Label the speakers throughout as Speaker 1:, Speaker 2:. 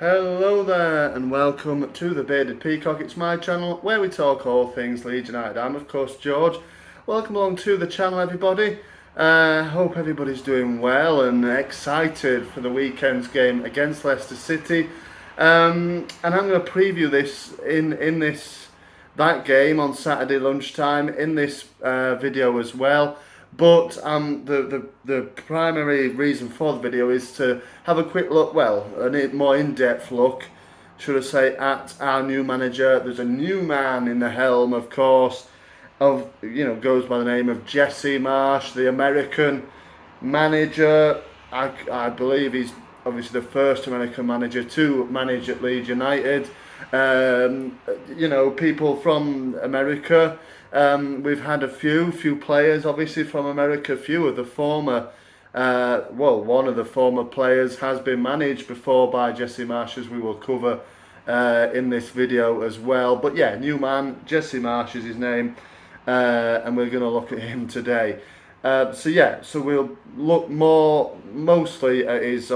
Speaker 1: Hello there and welcome to the Bearded Peacock. It's my channel where we talk all things Leeds United. I'm of course George. Welcome along to the channel everybody. Hope everybody's doing well and excited for the weekend's game against Leicester City. And I'm going to preview this in that game on Saturday lunchtime in this video as well. But the primary reason for the video is to have a quick look, well, a more in-depth look, should I say, at our new manager. There's a new man in the helm, of course, goes by the name of Jesse Marsch, the American manager. I believe he's obviously the first American manager to manage at Leeds United. People from America. We've had a few players, obviously, from America. A few of the former, one of the former players has been managed before by Jesse Marsch, as we will cover in this video as well. But yeah, new man, Jesse Marsch is his name, and we're going to look at him today. So we'll look mostly at his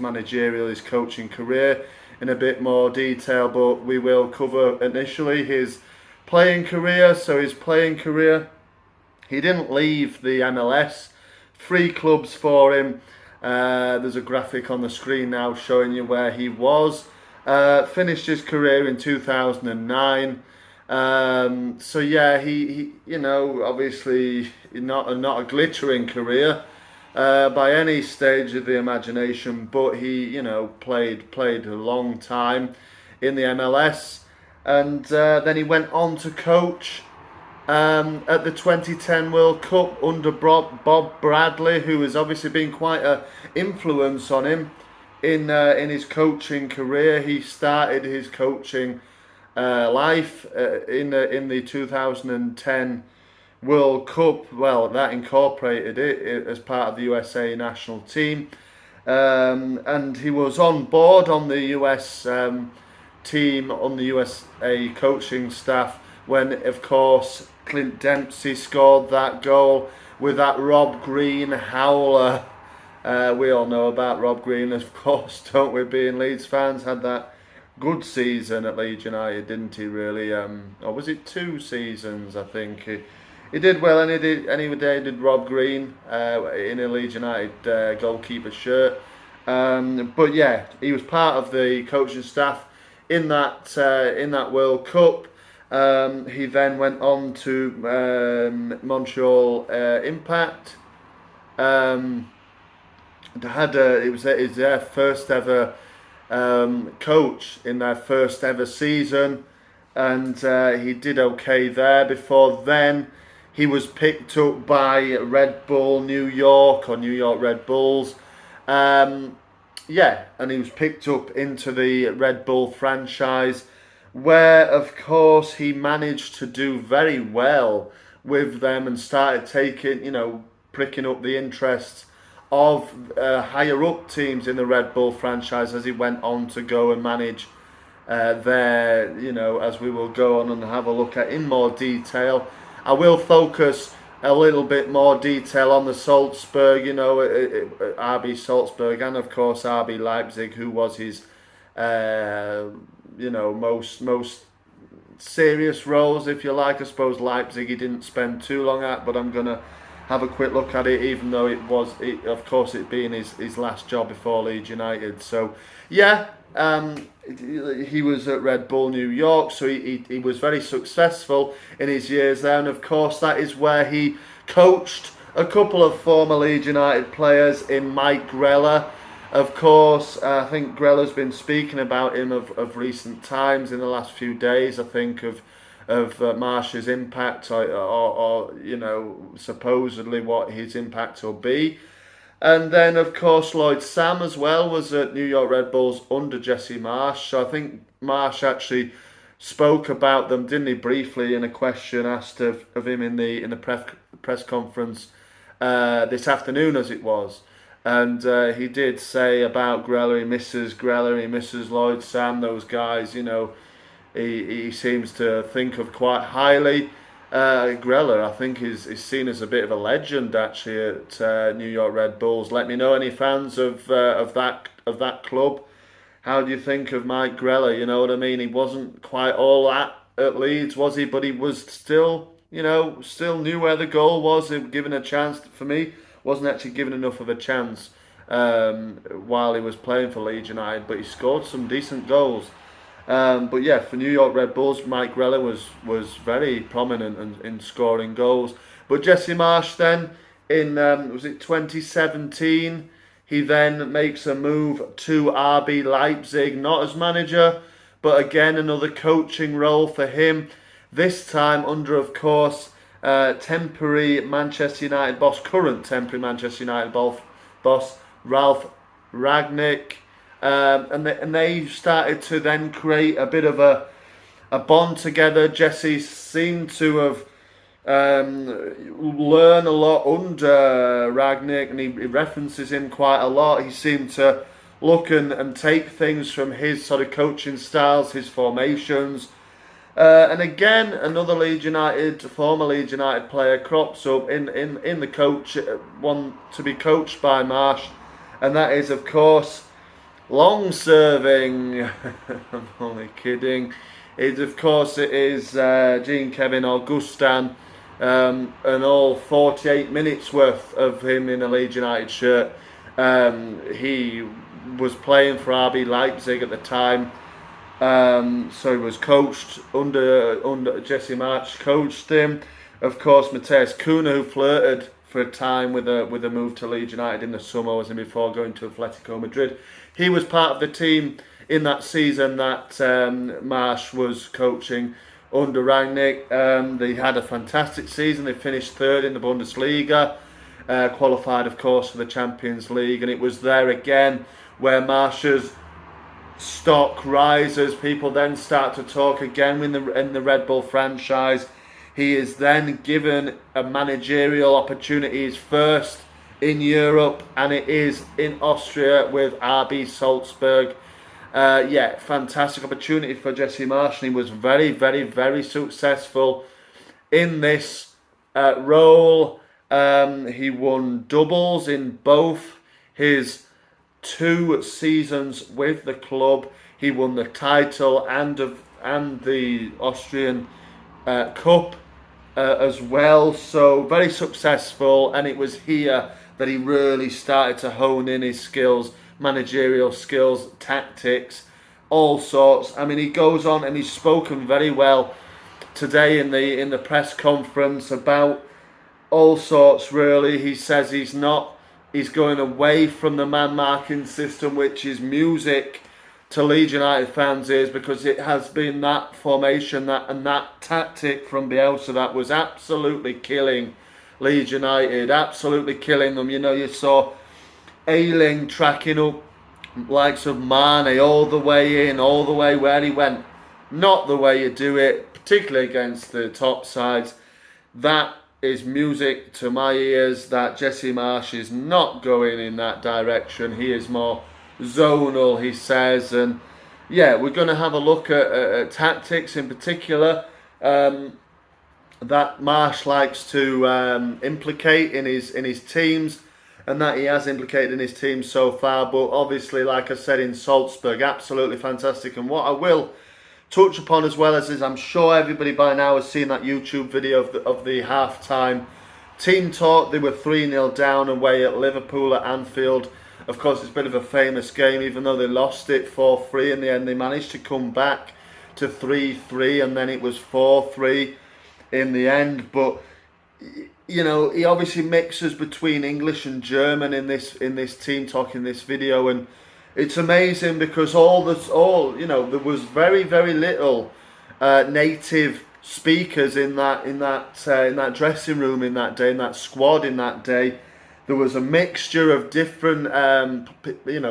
Speaker 1: managerial, his coaching career in a bit more detail, but we will cover initially his playing career. So his playing career, he didn't leave the MLS. 3 clubs for him. There's a graphic on the screen now showing you where he was. Finished his career in 2009. So yeah, he obviously not a glittering career by any stage of the imagination, but he played a long time in the MLS. And then he went on to coach at the 2010 World Cup under Bob Bradley, who has obviously been quite an influence on him in his coaching career. He started his coaching life in the 2010 World Cup. Well, that incorporated it as part of the USA national team, and he was on board on the US team, on the USA coaching staff, when of course Clint Dempsey scored that goal with that Rob Green howler. We all know about Rob Green, of course, don't we, being Leeds fans? Had that good season at Leeds United, didn't he, really? Or was it 2 seasons, I think? He did well, and he did Rob Green in a Leeds United goalkeeper shirt. But yeah, he was part of the coaching staff in that World Cup. He then went on to Montreal Impact. It was their first ever coach in their first ever season, and he did okay there. Before then, he was picked up by Red Bull New York, or New York Red Bulls. And he was picked up into the Red Bull franchise, where of course he managed to do very well with them and started pricking up the interest of higher up teams in the Red Bull franchise as he went on to go and manage there, as we will go on and have a look at in more detail. I will focus a little bit more detail on the Salzburg, RB Salzburg, and of course RB Leipzig, who was his most serious roles, if you like. I suppose Leipzig he didn't spend too long at, but I'm gonna have a quick look at it, even though of course it being his last job before Leeds United. So yeah, he was at Red Bull New York, so he was very successful in his years there, and of course that is where he coached a couple of former Leeds United players in Mike Grella. Of course, I think Grella's been speaking about him of recent times in the last few days. I think of Marsch's impact, or supposedly what his impact will be. And then, of course, Lloyd Sam as well was at New York Red Bulls under Jesse Marsch. So I think Marsch actually spoke about them, didn't he, briefly in a question asked of him in the press conference this afternoon, as it was. And he did say about Grella, he misses Lloyd Sam, those guys, he seems to think of quite highly. Grella, I think, is seen as a bit of a legend actually at New York Red Bulls. Let me know, any fans of that club, How do you think of Mike Grella? You know what I mean? He wasn't quite all that at Leeds, was he? But he was still, still knew where the goal was. Given a chance, for me, wasn't actually given enough of a chance while he was playing for Leeds United. But he scored some decent goals. But yeah, for New York Red Bulls, Mike Grella was very prominent in scoring goals. But Jesse Marsch then, in was it 2017? He then makes a move to RB Leipzig, not as manager, but again another coaching role for him. This time under, of course, temporary Manchester United boss, current temporary Manchester United boss Ralph Ragnick. And they started to then create a bit of a bond together. Jesse seemed to have learned a lot under Ragnick, and he references him quite a lot. He seemed to look and take things from his sort of coaching styles, his formations. And again, another former Leeds United player crops up in the coach, one to be coached by Marsch, and that is, of course, long-serving, I'm only kidding, it is Jean-Kevin Augustin, and all 48 minutes worth of him in a Leeds United shirt. He was playing for RB Leipzig at the time, so he was coached under Jesse Marsch, coached him. Of course, Matthias Cunha, who flirted for a time with a move to Leeds United in the summer, was before going to Atletico Madrid. He was part of the team in that season that Marsch was coaching under Rangnick. They had a fantastic season. They finished third in the Bundesliga, qualified, of course, for the Champions League, and it was there again where Marsch's stock rises. People then start to talk again in the Red Bull franchise. He is then given a managerial opportunity, his first in Europe, and it is in Austria with RB Salzburg. Fantastic opportunity for Jesse Marsch, and he was very, very, very successful in this role. He won doubles in both his 2 seasons with the club. He won the title and the Austrian Cup as well. So very successful, and it was here that he really started to hone in his skills, managerial skills, tactics, all sorts. I mean, he goes on and he's spoken very well today in the press conference about all sorts, really. He says he's going away from the man marking system, which is music to Leeds United fans' ears, because it has been that formation and that tactic from Bielsa that was absolutely killing Leeds United, absolutely killing them. You know, you saw Ayling tracking up likes of Mane all the way in, all the way where he went. Not the way you do it, particularly against the top sides. That is music to my ears, that Jesse Marsch is not going in that direction. He is more zonal, he says. And yeah, we're going to have a look at tactics in particular that Marsch likes to implicate in his teams, and that he has implicated in his team so far. But obviously, like I said, in Salzburg, absolutely fantastic. And what I will touch upon as well is I'm sure everybody by now has seen that YouTube video of the half-time team talk. They were 3-0 down away at Liverpool at Anfield. Of course, it's a bit of a famous game, even though they lost it 4-3 in the end. They managed to come back to 3-3, and then it was 4-3 in the end. But you know, he obviously mixes between English and German in this team talk in this video, and it's amazing because there was very, very little native speakers in that dressing room in that day, in that squad in that day. There was a mixture of different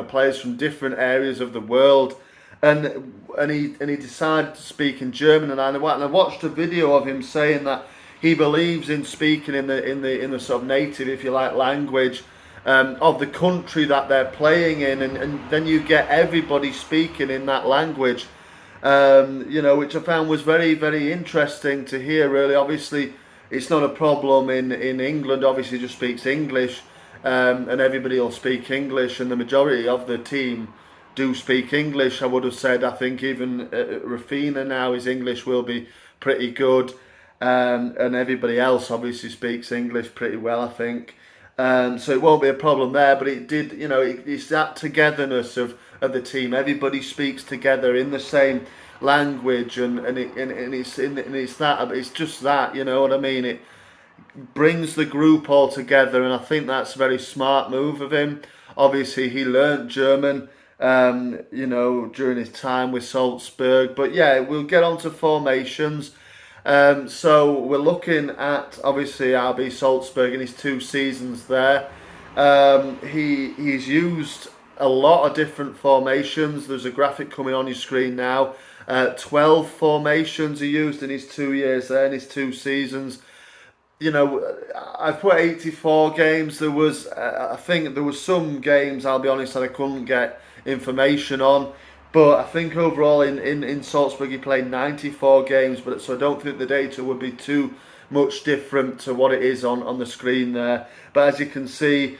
Speaker 1: players from different areas of the world, and he decided to speak in German. And I watched a video of him saying that he believes in speaking in the sort of native, if you like, language of the country that they're playing in, and then you get everybody speaking in that language, which I found was very, very interesting to hear. Really, obviously, it's not a problem in England. Obviously, just speaks English, and everybody will speak English, and the majority of the team do speak English. I would have said, I think even Rafina now, his English will be pretty good. And everybody else obviously speaks English pretty well, I think. So it won't be a problem there, but it did, it's that togetherness of the team. Everybody speaks together in the same language, and it's just that, you know what I mean? It brings the group all together, and I think that's a very smart move of him. Obviously, he learnt German, during his time with Salzburg. But yeah, we'll get on to formations. So we're looking at obviously RB Salzburg in his 2 seasons there. He's used a lot of different formations. There's a graphic coming on your screen now. 12 formations he used in his 2 years there, in his 2 seasons. I've put 84 games. There was, I think there was some games, I'll be honest, that I couldn't get information on. But I think overall in Salzburg he played 94 games, so I don't think the data would be too much different to what it is on the screen there. But as you can see,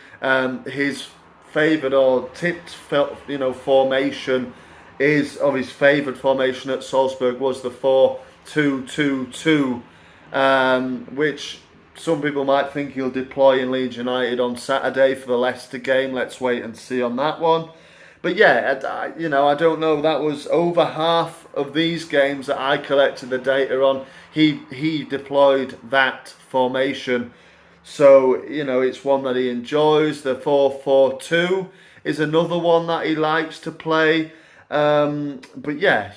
Speaker 1: his favoured or tipped formation of his favoured formation at Salzburg was the 4-2-2-2, which some people might think he'll deploy in Leeds United on Saturday for the Leicester game. Let's wait and see on that one. But yeah, I don't know. That was over half of these games that I collected the data on. He deployed that formation. So, it's one that he enjoys. The 4-4-2 is another one that he likes to play. But yeah,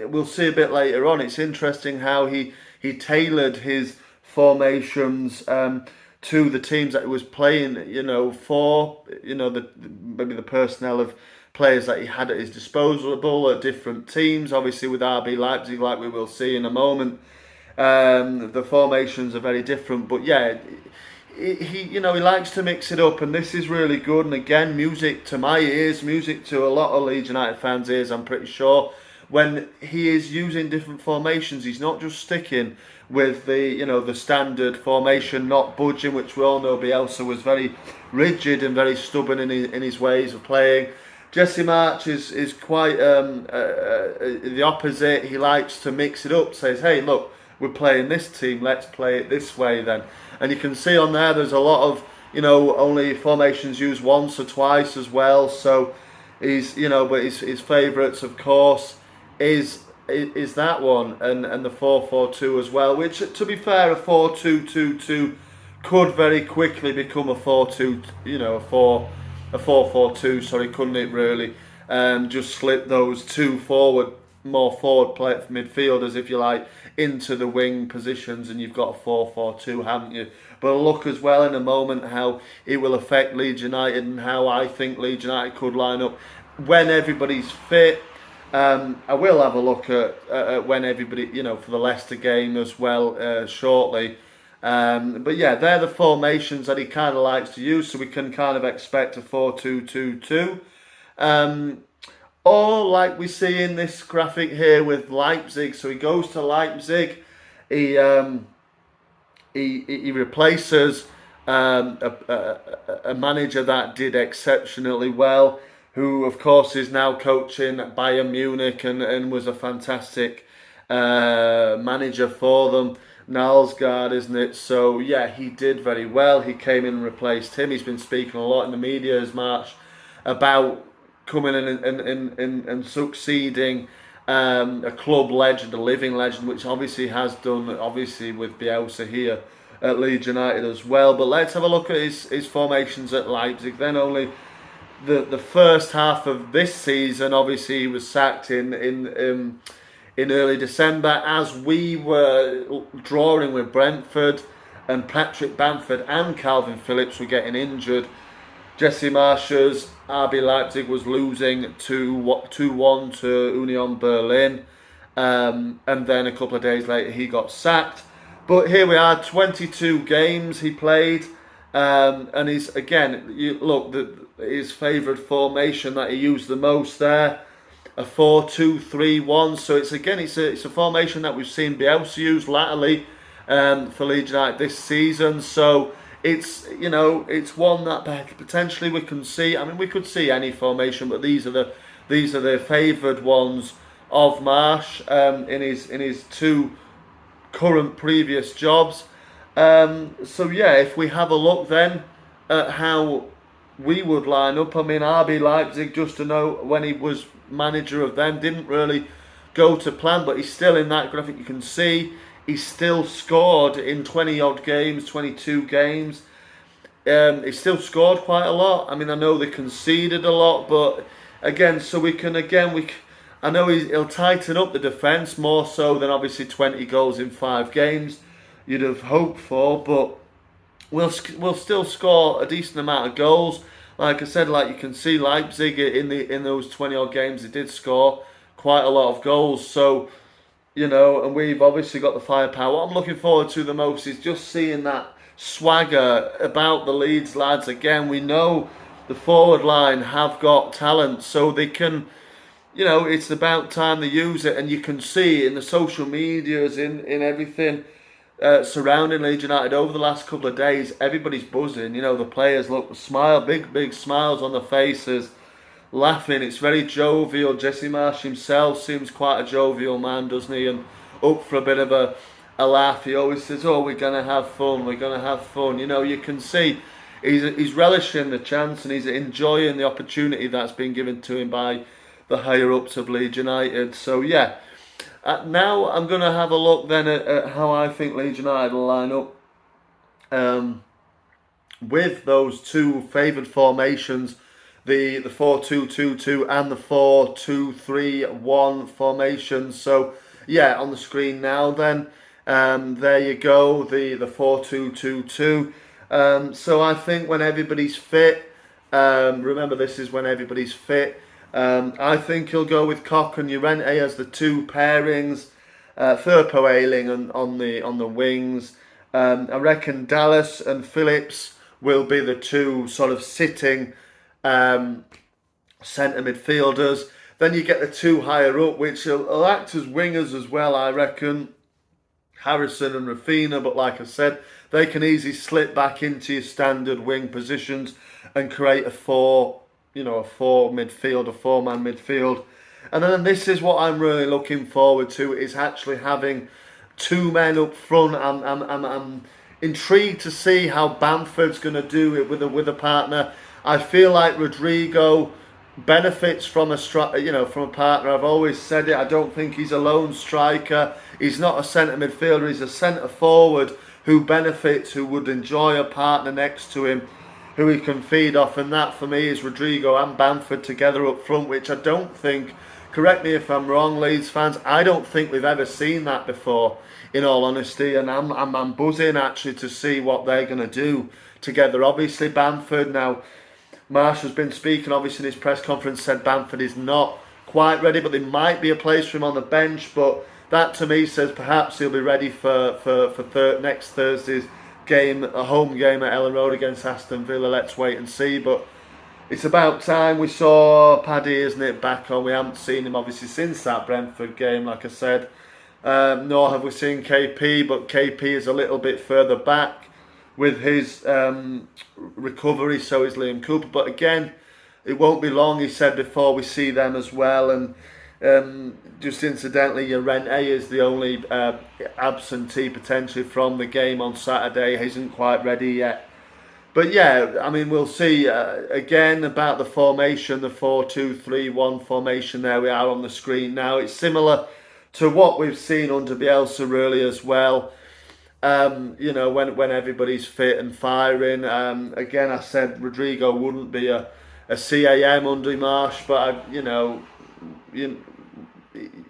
Speaker 1: we'll see a bit later on. It's interesting how he tailored his formations to the teams that he was playing, for, maybe the personnel of players that he had at his disposal at different teams. Obviously with RB Leipzig, like we will see in a moment, the formations are very different. But yeah, he likes to mix it up, and this is really good. And again, music to my ears, music to a lot of Leeds United fans' ears, I'm pretty sure. When he is using different formations, he's not just sticking with the standard formation, not budging, which we all know Bielsa was very rigid and very stubborn in his ways of playing. Jesse Marsch is quite the opposite. He likes to mix it up, says, hey, look, we're playing this team, let's play it this way then. And you can see on there's a lot of, only formations used once or twice as well. So he's, but his favourites, of course, is that one and the 4-4-2 as well, which, to be fair, a 4-2-2-2 could very quickly become a 4-2, a 4-4-2, sorry, couldn't it really? Just slip those two more forward midfielders, if you like, into the wing positions, and you've got a 4-4-2, haven't you? But I'll look as well in a moment how it will affect Leeds United and how I think Leeds United could line up when everybody's fit. I will have a look at when everybody, for the Leicester game as well shortly. But yeah, they're the formations that he kind of likes to use, so we can kind of expect a 4-2-2-2. Or like we see in this graphic here with Leipzig, so he goes to Leipzig, he replaces a manager that did exceptionally well, who of course is now coaching at Bayern Munich and was a fantastic manager for them. Nalsgaard, isn't it? So yeah, he did very well. He came in and replaced him. He's been speaking a lot in the media as Marsch about coming in and succeeding a club legend, a living legend, which obviously has done, obviously with Bielsa here at Leeds United as well. But let's have a look at his formations at Leipzig. Then only the first half of this season, obviously he was sacked in early December as we were drawing with Brentford, and Patrick Bamford and Calvin Phillips were getting injured. Jesse Marsch's RB Leipzig was losing 2-1 to Union Berlin, and then a couple of days later he got sacked. But here we are, 22 games he played, and he's again, his favourite formation that he used the most there, a 4-2-3-1. So it's a formation that we've seen Bielsa use latterly for Leeds United this season. So it's one that potentially we can see. I mean, we could see any formation, but these are the these are the favoured ones of Marsch in his two current previous jobs. So yeah, if we have a look then at how we would line up, I mean, RB Leipzig, just to know, when he was manager of them, didn't really go to plan, but he's still in that graphic. You can see he's still scored in 20 odd games, 22 games. He still scored quite a lot. I mean, I know they conceded a lot, but again, so I know he'll tighten up the defence more so than obviously 20 goals in 5 games you'd have hoped for, but we'll still score a decent amount of goals. Like I said, like you can see, Leipzig in those 20 odd games, they did score quite a lot of goals. So, you know, and we've obviously got the firepower. What I'm looking forward to the most is just seeing that swagger about the Leeds lads again. We know the forward line have got talent, so they can, you know, it's about time they use it. And you can see in the social medias, in everything surrounding Leeds United over the last couple of days, everybody's buzzing. You know, the players big smiles on their faces, laughing. It's very jovial. Jesse Marsch himself seems quite a jovial man, doesn't he? And up for a bit of a laugh. He always says, "Oh, we're gonna have fun. We're gonna have fun." You know, you can see he's relishing the chance and he's enjoying the opportunity that's been given to him by the higher ups of Leeds United. So yeah, now I'm gonna have a look then at how I think Leeds United will line up with those two favoured formations, the 4-2-2-2 and the 4-2-3-1 formations. So yeah, on the screen now then. There you go, the 4-2-2-2. So I think when everybody's fit, remember this is when everybody's fit, I think he'll go with Koch and Llorente as the two pairings, Firpo Ayling on the wings. I reckon Dallas and Phillips will be the two sort of sitting centre midfielders. Then you get the two higher up, which will act as wingers as well, I reckon. Harrison and Rafinha, but like I said, they can easily slip back into your standard wing positions and create a four-man midfield. And then this is what I'm really looking forward to, is actually having two men up front. I'm intrigued to see how Bamford's going to do it with a partner. I feel like Rodrigo benefits from a partner. I've always said it. I don't think he's a lone striker. He's not a centre midfielder. He's a centre forward who benefits, who would enjoy a partner next to him, who he can feed off. And that for me is Rodrigo and Bamford together up front, which I don't think, correct me if I'm wrong, Leeds fans, I don't think we've ever seen that before, in all honesty. And I'm buzzing actually to see what they're going to do together. Obviously Bamford, now Marsch has been speaking, obviously in his press conference, said Bamford is not quite ready, but there might be a place for him on the bench. But that to me says perhaps he'll be ready for next Thursday's game, a home game at Ellen Road against Aston Villa. Let's wait and see. But it's about time. We saw Paddy, isn't it, back on. We haven't seen him obviously since that Brentford game, like I said. Nor have we seen KP, but KP is a little bit further back with his recovery, so is Liam Cooper. But again, it won't be long, he said, before we see them as well. And just incidentally, Llorente is the only absentee potentially from the game on Saturday. He isn't quite ready yet. But yeah, I mean, we'll see. Again, about the formation, the 4-2-3-1 formation, there we are on the screen now. It's similar to what we've seen under Bielsa really as well. When everybody's fit and firing. Again, I said Rodrigo wouldn't be a CAM under Marsch, but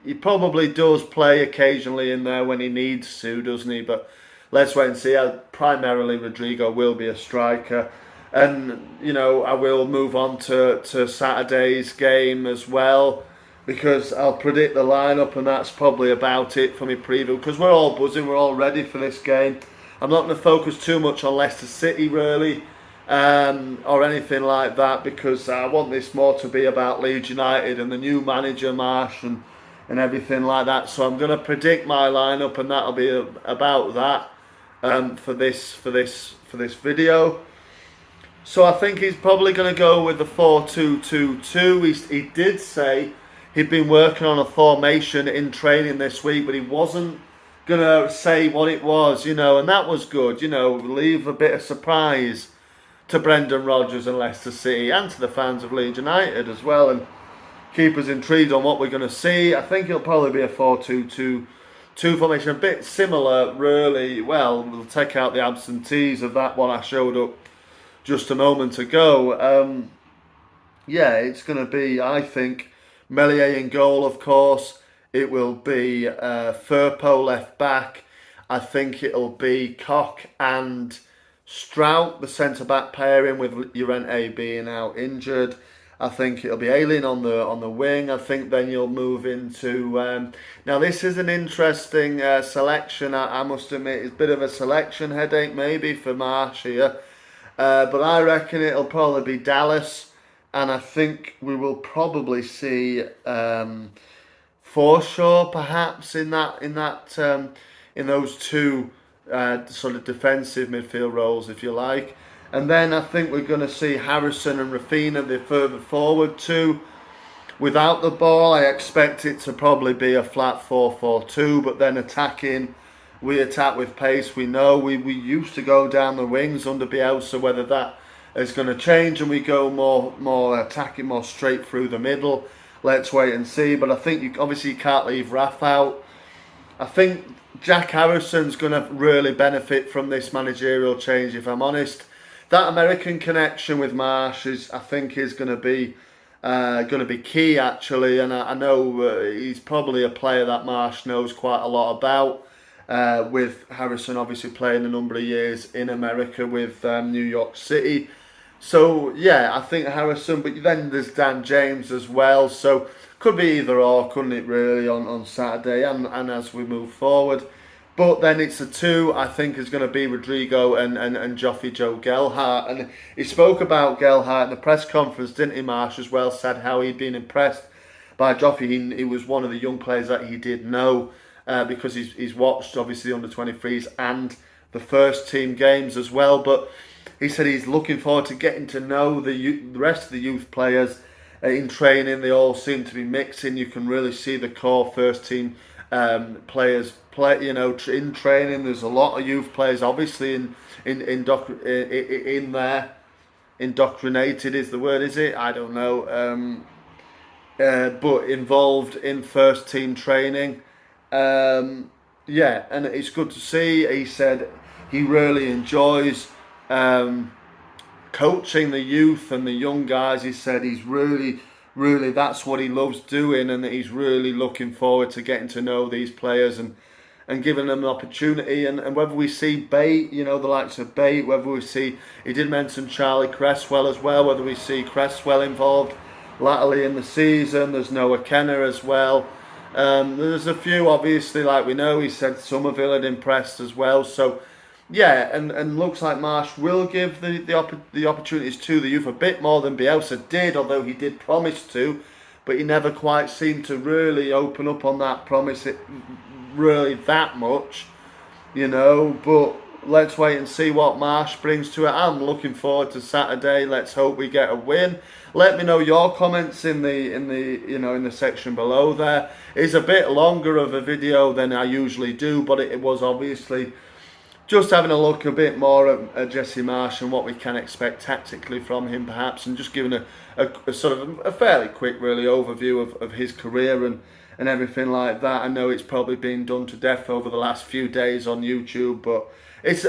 Speaker 1: he probably does play occasionally in there when he needs to, doesn't he? But let's wait and see. Primarily, Rodrigo will be a striker. And, I will move on to Saturday's game as well, because I'll predict the lineup, and that's probably about it for me preview, because we're all buzzing, we're all ready for this game. I'm not going to focus too much on Leicester City really, or anything like that, because I want this more to be about Leeds United and the new manager Marsch and everything like that. So I'm going to predict my lineup, and that'll be about that for this video. So I think he's probably going to go with the 4-2-2-2. He did say he'd been working on a formation in training this week, but he wasn't going to say what it was, and that was good, leave a bit of surprise to Brendan Rodgers and Leicester City and to the fans of Leeds United as well, and keep us intrigued on what we're going to see. I think it'll probably be a 4-2-2-2 formation, a bit similar, really. Well, we'll take out the absentees of that one I showed up just a moment ago. Yeah, it's going to be, I think, Melier in goal, of course. It will be Firpo left back. I think it'll be Koch and Strout, the centre-back pairing, with Llorente being out injured. I think it'll be Ayling on the wing. I think then you'll move into... now, this is an interesting selection. I must admit, it's a bit of a selection headache maybe for Marsch here. But I reckon it'll probably be Dallas, and I think we will probably see Forshaw perhaps in those two sort of defensive midfield roles, if you like. And then I think we're going to see Harrison and Raphinha the further forward too. Without the ball, I expect it to probably be a flat 4-4-2, but then attacking. We attack with pace. We know we used to go down the wings under Bielsa. Whether that is going to change and we go more attacking, more straight through the middle, let's wait and see. But I think you can't leave Raf out. I think Jack Harrison's going to really benefit from this managerial change, if I'm honest. That American connection with Marsch is going to be key, actually, and I know he's probably a player that Marsch knows quite a lot about. With Harrison obviously playing a number of years in America with New York City. So yeah, I think Harrison, but then there's Dan James as well, so could be either or, couldn't it really, on Saturday and as we move forward. But then it's a two, I think, is going to be Rodrigo and Joffrey Joe Gelhardt. And he spoke about Gelhardt in the press conference, didn't he, Marsch, as well, said how he'd been impressed by Joffrey. He was one of the young players that he did know, because he's watched, obviously, the under-23s and the first team games as well. But he said he's looking forward to getting to know the rest of the youth players in training. They all seem to be mixing. You can really see the core first team players play, in training. There's a lot of youth players, obviously, in there. Indoctrinated is the word, is it? I don't know. But involved in first team training. Yeah, and it's good to see. He said he really enjoys coaching the youth and the young guys. He said he's really, that's what he loves doing, and that he's really looking forward to getting to know these players and giving them an opportunity. And whether we see Bate, the likes of Bate, whether we see, he did mention Charlie Cresswell as well, whether we see Cresswell involved latterly in the season. There's Noah Kenner as well. There's a few, obviously, like we know. He said Somerville had impressed as well. So, yeah, and looks like Marsch will give the opportunities to the youth a bit more than Bielsa did, although he did promise to, but he never quite seemed to really open up on that promise really that much, But let's wait and see what Marsch brings to it. I'm looking forward to Saturday. Let's hope we get a win. Let me know your comments in the section below there. It's a bit longer of a video than I usually do, but it was obviously just having a look a bit more at Jesse Marsch and what we can expect tactically from him, perhaps, and just giving a sort of a fairly quick, really, overview of his career and everything like that. I know it's probably been done to death over the last few days on YouTube, but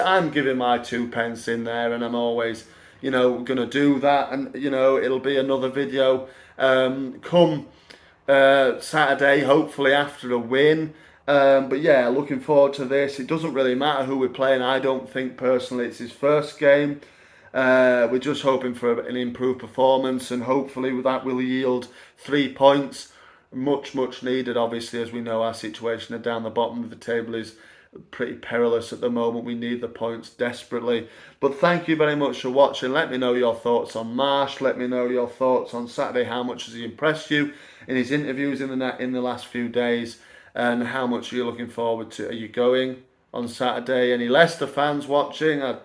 Speaker 1: I'm giving my 2 pence in there, and I'm always, going to do that, and, it'll be another video come Saturday, hopefully after a win. But yeah, looking forward to this. It doesn't really matter who we're playing. I don't think personally it's his first game. We're just hoping for an improved performance, and hopefully that will yield 3 points. Much needed, obviously, as we know our situation down the bottom of the table is pretty perilous at the moment. We need the points desperately. But thank you very much for watching. Let me know your thoughts on Marsch. Let me know your thoughts on Saturday. How much has he impressed you in his interviews in the last few days? And how much are you looking forward to? Are you going on Saturday? Any Leicester fans watching? How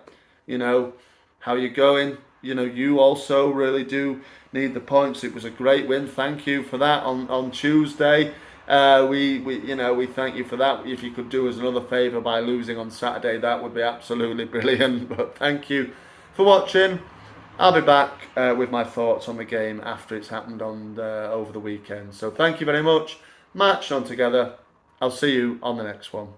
Speaker 1: are you going? you also really do need the points. It was a great win. Thank you for that on Tuesday. We thank you for that. If you could do us another favour by losing on Saturday, that would be absolutely brilliant. But thank you for watching. I'll be back with my thoughts on the game after it's happened over the weekend. So thank you very much. March on together. I'll see you on the next one.